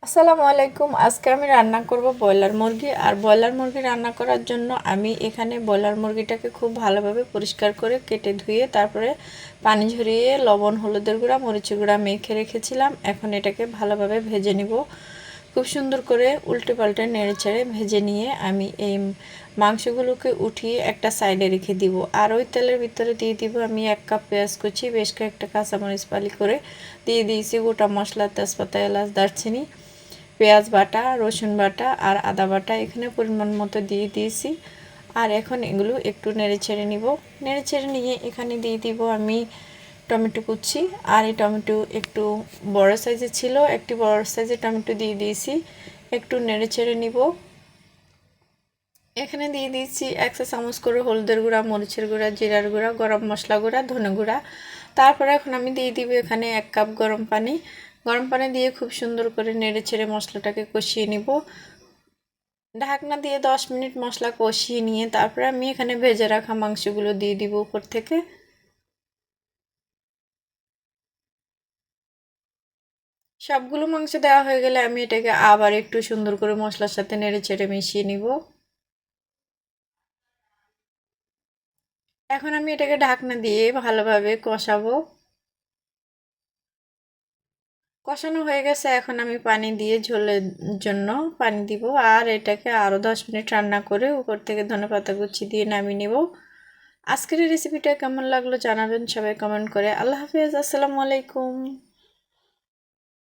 আসসালামু আলাইকুম। আজকে আমি রান্না করব ব্রয়লার মুরগি। আর ব্রয়লার মুরগি রান্না করার জন্য আমি এখানে ব্রয়লার মুরগিটাকে খুব ভালোভাবে পরিষ্কার করে কেটে ধুয়ে তারপরে পানি ঝরিয়ে লবণ হলুদের গুঁড়া মরিচের গুঁড়া মেখে রেখেছিলাম। এখন এটাকে ভালোভাবে ভেজে নিব। খুব সুন্দর করে উল্টে পাল্টে নেড়ে চেড়ে ভেজে নিয়ে আমি এই মাংসগুলোকে উঠিয়ে একটা সাইডে রেখে দিব। আর ওই তেলের ভিতরে দিয়ে দিব আমি 1 কাপ পেঁয়াজ কুচি, বেশ কয়েকটা কাঁচামরিচ ফালি করে দিয়ে দিয়েছি গোটা মশলা, তেজপাতা, এলাচ, দারচিনি, পেঁয়াজ বাটা, রসুন বাটা আর আদা বাটা এখানে পরিমাণ মতো দিয়ে দিয়েছি। আর এখন এগুলো একটু নেড়ে ছেড়ে নিব। নেড়ে ছেড়ে নিয়ে এখানে দিয়ে দিব আমি টমেটো কুচি। আর এই টমেটো একটু বড় সাইজের ছিল, একটি বড় সাইজের টমেটো দিয়ে দিয়েছি। একটু নেড়ে ছেড়ে নিব। এখানে দিয়ে দিয়েছি 1 চা চামচ করে হলুদের গুঁড়া, মরিচের গুঁড়া, জিরার গুঁড়া, গরম মশলা গুঁড়া, ধনে গুঁড়া। তারপরে এখন আমি দিয়ে দিব এখানে 1 কাপ গরম পানি। গরম পানি দিয়ে খুব সুন্দর করে নেড়ে ছেড়ে মশলাটাকে কষিয়ে নিব। ঢাকনা দিয়ে 10 মিনিট মশলা কষিয়ে নিয়ে তারপরে আমি এখানে ভেজে রাখা মাংসগুলো দিয়ে দিব উপর থেকে। সবগুলো মাংস দেওয়া হয়ে গেলে আমি এটাকে আবার একটু সুন্দর করে মশলার সাথে নেড়ে চেড়ে মিশিয়ে নিব। এখন আমি এটাকে ঢাকনা দিয়ে ভালোভাবে কষাবো। কষানো হয়ে গেছে, এখন আমি পানি দিয়ে ঝোলের জন্য পানি দিব। আর এটাকে আরও 10 মিনিট রান্না করে উপর থেকে ধনেপাতা কুচি দিয়ে নামিয়ে নেব। আজকের এই রেসিপিটা কেমন লাগলো জানাবেন সবাই কমেন্ট করে। আল্লাহ হাফেজ, আসসালামু আলাইকুম।